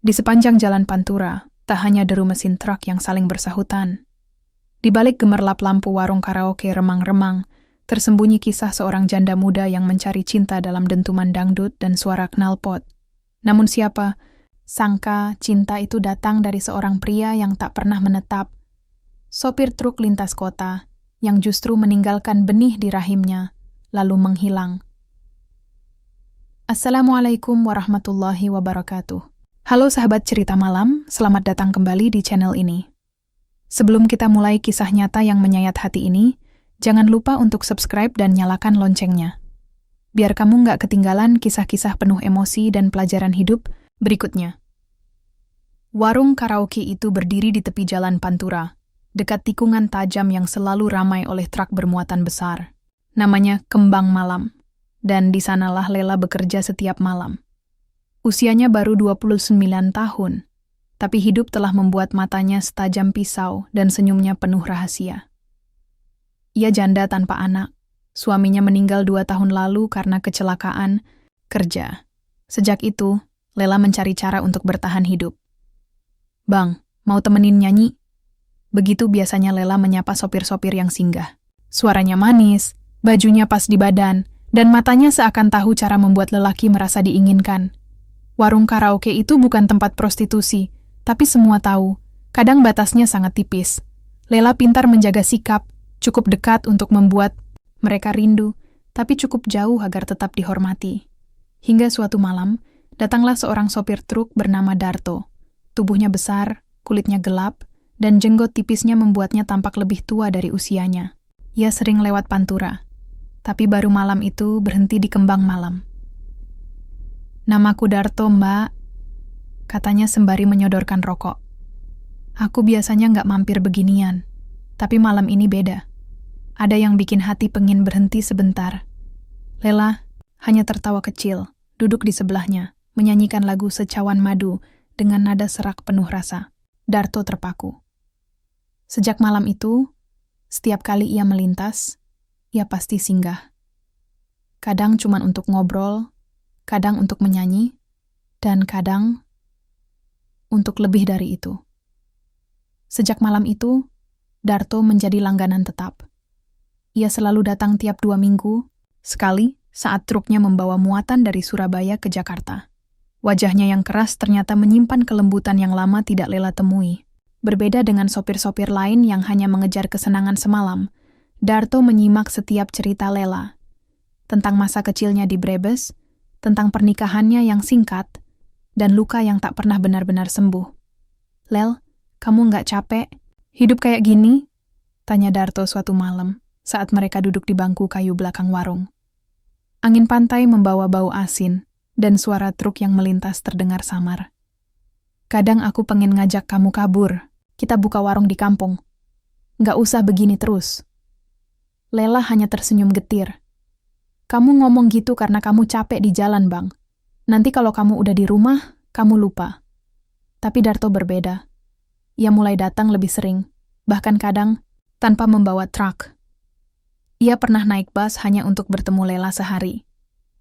Di sepanjang jalan Pantura, tak hanya deru mesin truk yang saling bersahutan. Di balik gemerlap lampu warung karaoke remang-remang, tersembunyi kisah seorang janda muda yang mencari cinta dalam dentuman dangdut dan suara knalpot. Namun siapa sangka cinta itu datang dari seorang pria yang tak pernah menetap, sopir truk lintas kota yang justru meninggalkan benih di rahimnya, lalu menghilang. Assalamualaikum warahmatullahi wabarakatuh. Halo sahabat cerita malam, selamat datang kembali di channel ini. Sebelum kita mulai kisah nyata yang menyayat hati ini, jangan lupa untuk subscribe dan nyalakan loncengnya. Biar kamu nggak ketinggalan kisah-kisah penuh emosi dan pelajaran hidup berikutnya. Warung karaoke itu berdiri di tepi jalan Pantura, dekat tikungan tajam yang selalu ramai oleh truk bermuatan besar. Namanya Kembang Malam, dan di sanalah Lela bekerja setiap malam. Usianya baru 29 tahun, tapi hidup telah membuat matanya setajam pisau dan senyumnya penuh rahasia. Ia janda tanpa anak. Suaminya meninggal 2 tahun lalu karena kecelakaan kerja. Sejak itu, Lela mencari cara untuk bertahan hidup. "Bang, mau temenin nyanyi?" Begitu biasanya Lela menyapa sopir-sopir yang singgah. Suaranya manis, bajunya pas di badan, dan matanya seakan tahu cara membuat lelaki merasa diinginkan. Warung karaoke itu bukan tempat prostitusi, tapi semua tahu, kadang batasnya sangat tipis. Lela pintar menjaga sikap, cukup dekat untuk membuat mereka rindu, tapi cukup jauh agar tetap dihormati. Hingga suatu malam, datanglah seorang sopir truk bernama Darto. Tubuhnya besar, kulitnya gelap, dan jenggot tipisnya membuatnya tampak lebih tua dari usianya. Ia sering lewat Pantura, tapi baru malam itu berhenti di Kembang Malam. "Namaku Darto, Mbak," katanya sembari menyodorkan rokok. "Aku biasanya nggak mampir beginian, tapi malam ini beda. Ada yang bikin hati pengen berhenti sebentar." Lela hanya tertawa kecil, duduk di sebelahnya, menyanyikan lagu Secawan Madu dengan nada serak penuh rasa. Darto terpaku. Sejak malam itu, setiap kali ia melintas, ia pasti singgah. Kadang cuma untuk ngobrol, kadang untuk menyanyi, dan kadang untuk lebih dari itu. Sejak malam itu, Darto menjadi langganan tetap. Ia selalu datang tiap 2 minggu, sekali saat truknya membawa muatan dari Surabaya ke Jakarta. Wajahnya yang keras ternyata menyimpan kelembutan yang lama tidak Lela temui. Berbeda dengan sopir-sopir lain yang hanya mengejar kesenangan semalam, Darto menyimak setiap cerita Lela. Tentang masa kecilnya di Brebes, tentang pernikahannya yang singkat, dan luka yang tak pernah benar-benar sembuh. "Lel, kamu nggak capek hidup kayak gini?" tanya Darto suatu malam saat mereka duduk di bangku kayu belakang warung. Angin pantai membawa bau asin, dan suara truk yang melintas terdengar samar. "Kadang aku pengen ngajak kamu kabur, kita buka warung di kampung. Nggak usah begini terus." Lela hanya tersenyum getir. "Kamu ngomong gitu karena kamu capek di jalan, Bang. Nanti kalau kamu udah di rumah, kamu lupa." Tapi Darto berbeda. Ia mulai datang lebih sering, bahkan kadang tanpa membawa truk. Ia pernah naik bus hanya untuk bertemu Lela sehari.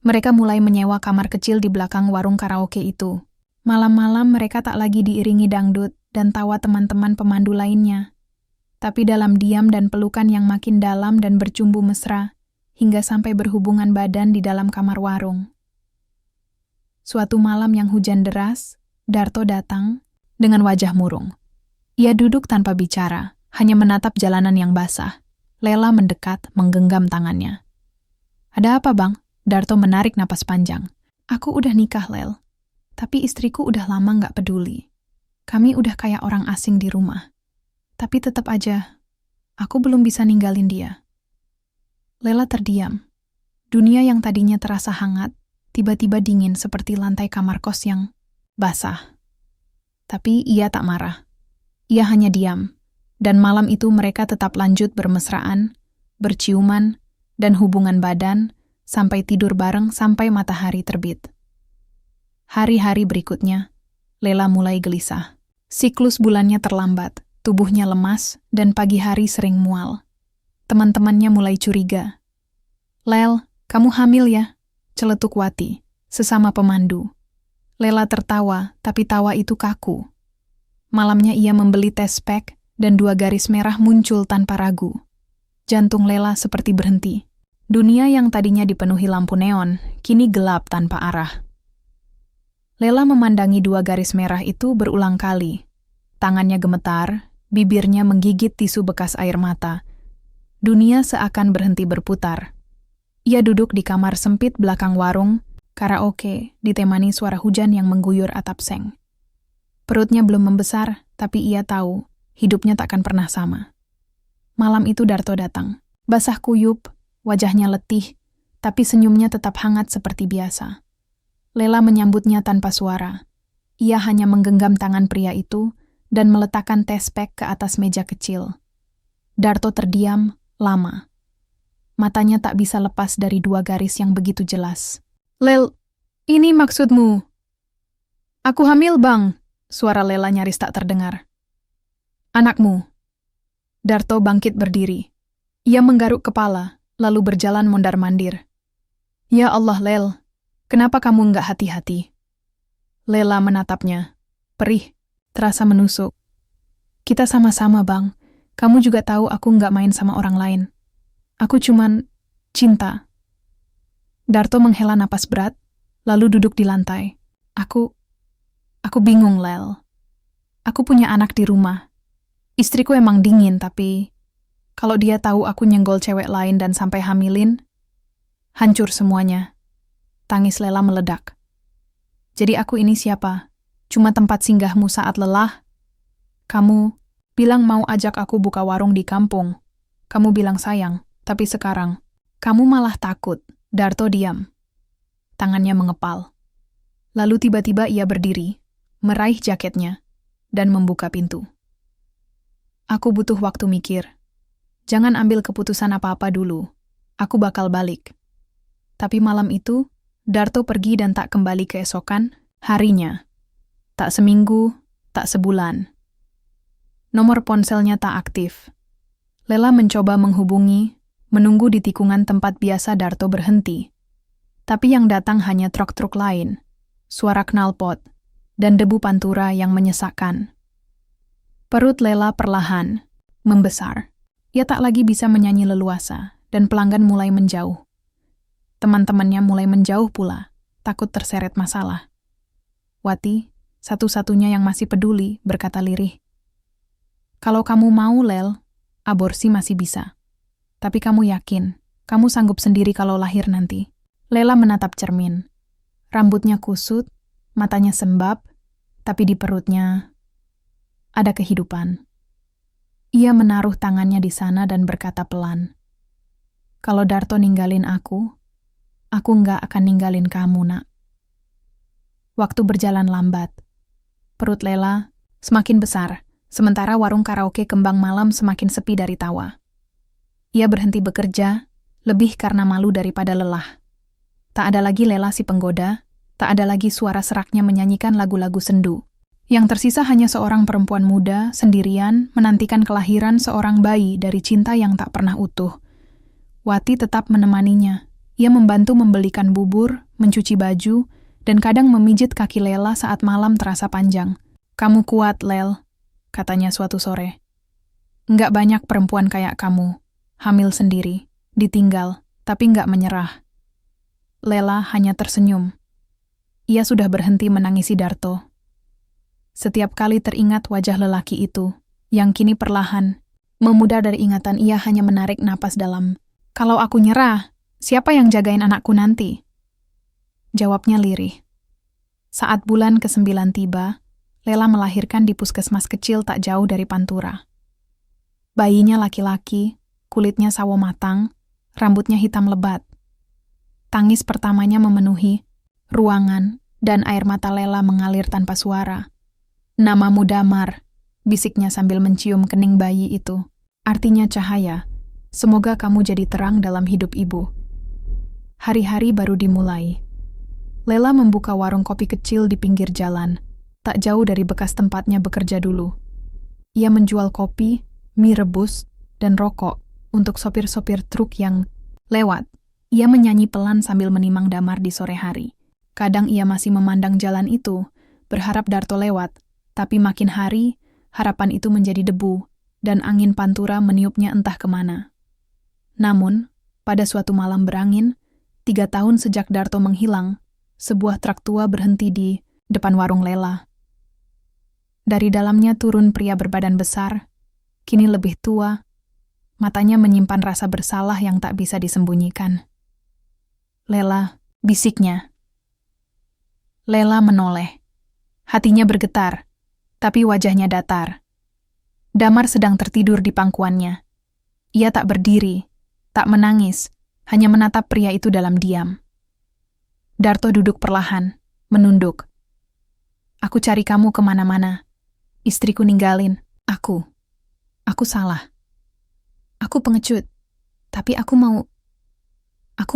Mereka mulai menyewa kamar kecil di belakang warung karaoke itu. Malam-malam mereka tak lagi diiringi dangdut dan tawa teman-teman pemandu lainnya. Tapi dalam diam dan pelukan yang makin dalam dan bercumbu mesra, hingga sampai berhubungan badan di dalam kamar warung. Suatu malam yang hujan deras, Darto datang dengan wajah murung. Ia duduk tanpa bicara, hanya menatap jalanan yang basah. Lela mendekat, menggenggam tangannya. "Ada apa, Bang?" Darto menarik napas panjang. "Aku udah nikah, Lel. Tapi istriku udah lama nggak peduli. Kami udah kayak orang asing di rumah. Tapi tetap aja, aku belum bisa ninggalin dia." Lela terdiam. Dunia yang tadinya terasa hangat, tiba-tiba dingin seperti lantai kamar kos yang basah. Tapi ia tak marah. Ia hanya diam. Dan malam itu mereka tetap lanjut bermesraan, berciuman, dan hubungan badan, sampai tidur bareng sampai matahari terbit. Hari-hari berikutnya, Lela mulai gelisah. Siklus bulannya terlambat, tubuhnya lemas, dan pagi hari sering mual. Teman-temannya mulai curiga. "Lel, kamu hamil ya?" celetuk Wati, sesama pemandu. Lela tertawa, tapi tawa itu kaku. Malamnya ia membeli tes pack dan 2 garis merah muncul tanpa ragu. Jantung Lela seperti berhenti. Dunia yang tadinya dipenuhi lampu neon, kini gelap tanpa arah. Lela memandangi 2 garis merah itu berulang kali. Tangannya gemetar, bibirnya menggigit tisu bekas air mata. Dunia seakan berhenti berputar. Ia duduk di kamar sempit belakang warung, karaoke, ditemani suara hujan yang mengguyur atap seng. Perutnya belum membesar, tapi ia tahu, hidupnya takkan pernah sama. Malam itu Darto datang. Basah kuyup, wajahnya letih, tapi senyumnya tetap hangat seperti biasa. Lela menyambutnya tanpa suara. Ia hanya menggenggam tangan pria itu dan meletakkan tes pack ke atas meja kecil. Darto terdiam lama. Matanya tak bisa lepas dari 2 garis yang begitu jelas. "Lel, ini maksudmu?" "Aku hamil, Bang," suara Lela nyaris tak terdengar. "Anakmu." Darto bangkit berdiri. Ia menggaruk kepala, lalu berjalan mondar-mandir. "Ya Allah, Lel, kenapa kamu enggak hati-hati?" Lela menatapnya. Perih, terasa menusuk. "Kita sama-sama, Bang. Kamu juga tahu aku enggak main sama orang lain. Aku cuman cinta." Darto menghela napas berat, lalu duduk di lantai. Aku bingung, Lel. Aku punya anak di rumah. Istriku emang dingin, tapi kalau dia tahu aku nyenggol cewek lain dan sampai hamilin, hancur semuanya." Tangis Lela meledak. "Jadi aku ini siapa? Cuma tempat singgahmu saat lelah? Kamu bilang mau ajak aku buka warung di kampung. Kamu bilang sayang, tapi sekarang kamu malah takut." Darto diam. Tangannya mengepal. Lalu tiba-tiba ia berdiri, meraih jaketnya, dan membuka pintu. "Aku butuh waktu mikir. Jangan ambil keputusan apa-apa dulu. Aku bakal balik." Tapi malam itu, Darto pergi dan tak kembali keesokan harinya. Tak seminggu, tak sebulan. Nomor ponselnya tak aktif. Lela mencoba menghubungi, menunggu di tikungan tempat biasa Darto berhenti. Tapi yang datang hanya truk-truk lain, suara knalpot, dan debu pantura yang menyesakkan. Perut Lela perlahan membesar. Ia tak lagi bisa menyanyi leluasa, dan pelanggan mulai menjauh. Teman-temannya mulai menjauh pula, takut terseret masalah. Wati, satu-satunya yang masih peduli, berkata lirih. "Kalau kamu mau, Lel, aborsi masih bisa. Tapi kamu yakin, kamu sanggup sendiri kalau lahir nanti?" Lela menatap cermin. Rambutnya kusut, matanya sembab, tapi di perutnya ada kehidupan. Ia menaruh tangannya di sana dan berkata pelan, "Kalau Darto ninggalin aku nggak akan ninggalin kamu, Nak." Waktu berjalan lambat. Perut Lela semakin besar, sementara warung karaoke Kembang Malam semakin sepi dari tawa. Ia berhenti bekerja, lebih karena malu daripada lelah. Tak ada lagi Lela si penggoda, tak ada lagi suara seraknya menyanyikan lagu-lagu sendu. Yang tersisa hanya seorang perempuan muda, sendirian, menantikan kelahiran seorang bayi dari cinta yang tak pernah utuh. Wati tetap menemaninya. Ia membantu membelikan bubur, mencuci baju, dan kadang memijit kaki Lela saat malam terasa panjang. "Kamu kuat, Lel," katanya suatu sore. "Nggak banyak perempuan kayak kamu. Hamil sendiri, ditinggal, tapi nggak menyerah." Lela hanya tersenyum. Ia sudah berhenti menangisi Darto. Setiap kali teringat wajah lelaki itu, yang kini perlahan memudar dari ingatan, ia hanya menarik napas dalam. "Kalau aku nyerah, siapa yang jagain anakku nanti?" Jawabnya lirih. Saat bulan ke-9 tiba, Lela melahirkan di puskesmas kecil tak jauh dari Pantura. Bayinya laki-laki, kulitnya sawo matang, rambutnya hitam lebat. Tangis pertamanya memenuhi ruangan, dan air mata Lela mengalir tanpa suara. "Namamu Damar," bisiknya sambil mencium kening bayi itu. "Artinya cahaya. Semoga kamu jadi terang dalam hidup ibu." Hari-hari baru dimulai. Lela membuka warung kopi kecil di pinggir jalan, tak jauh dari bekas tempatnya bekerja dulu. Ia menjual kopi, mie rebus, dan rokok untuk sopir-sopir truk yang lewat. Ia menyanyi pelan sambil menimang Damar di sore hari. Kadang ia masih memandang jalan itu, berharap Darto lewat, tapi makin hari, harapan itu menjadi debu, dan angin pantura meniupnya entah kemana. Namun, pada suatu malam berangin, 3 tahun sejak Darto menghilang, sebuah truk tua berhenti di depan warung Lela. Dari dalamnya turun pria berbadan besar, kini lebih tua, matanya menyimpan rasa bersalah yang tak bisa disembunyikan. "Lela," bisiknya. Lela menoleh. Hatinya bergetar, tapi wajahnya datar. Damar sedang tertidur di pangkuannya. Ia tak berdiri, tak menangis, hanya menatap pria itu dalam diam. Darto duduk perlahan, menunduk. "Aku cari kamu kemana-mana. Istriku ninggalin. Aku salah. Aku pengecut, tapi aku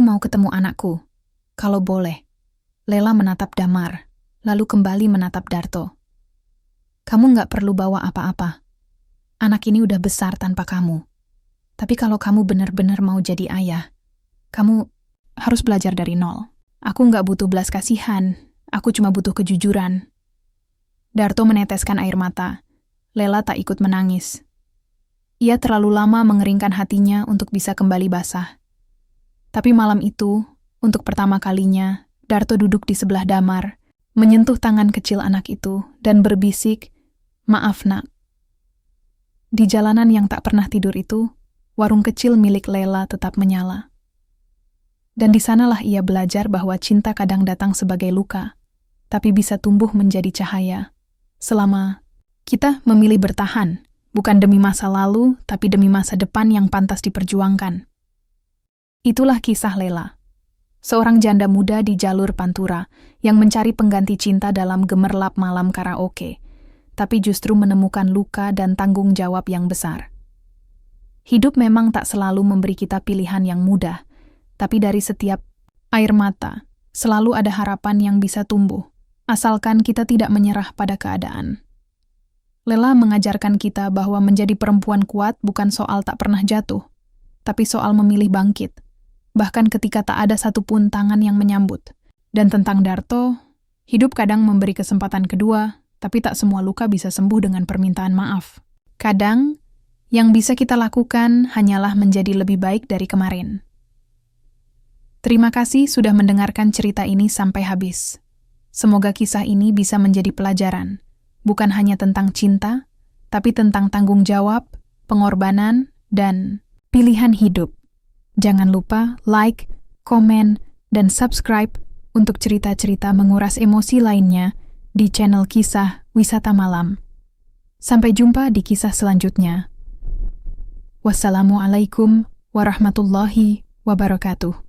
mau ketemu anakku. Kalau boleh." Lela menatap Damar, lalu kembali menatap Darto. "Kamu nggak perlu bawa apa-apa. Anak ini udah besar tanpa kamu. Tapi kalau kamu benar-benar mau jadi ayah, kamu harus belajar dari nol. Aku nggak butuh belas kasihan, aku cuma butuh kejujuran." Darto meneteskan air mata. Lela tak ikut menangis. Ia terlalu lama mengeringkan hatinya untuk bisa kembali basah. Tapi malam itu, untuk pertama kalinya, Darto duduk di sebelah Damar, menyentuh tangan kecil anak itu, dan berbisik, "Maaf, Nak." Di jalanan yang tak pernah tidur itu, warung kecil milik Lela tetap menyala. Dan di sanalah ia belajar bahwa cinta kadang datang sebagai luka, tapi bisa tumbuh menjadi cahaya. Selama kita memilih bertahan, bukan demi masa lalu, tapi demi masa depan yang pantas diperjuangkan. Itulah kisah Lela. Seorang janda muda di jalur pantura yang mencari pengganti cinta dalam gemerlap malam karaoke, tapi justru menemukan luka dan tanggung jawab yang besar. Hidup memang tak selalu memberi kita pilihan yang mudah, tapi dari setiap air mata, selalu ada harapan yang bisa tumbuh, asalkan kita tidak menyerah pada keadaan. Lela mengajarkan kita bahwa menjadi perempuan kuat bukan soal tak pernah jatuh, tapi soal memilih bangkit, bahkan ketika tak ada satupun tangan yang menyambut. Dan tentang Darto, hidup kadang memberi kesempatan kedua, tapi tak semua luka bisa sembuh dengan permintaan maaf. Kadang, yang bisa kita lakukan hanyalah menjadi lebih baik dari kemarin. Terima kasih sudah mendengarkan cerita ini sampai habis. Semoga kisah ini bisa menjadi pelajaran, bukan hanya tentang cinta, tapi tentang tanggung jawab, pengorbanan, dan pilihan hidup. Jangan lupa like, komen, dan subscribe untuk cerita-cerita menguras emosi lainnya di channel Kisah Wisata Malam. Sampai jumpa di kisah selanjutnya. Wassalamualaikum warahmatullahi wabarakatuh.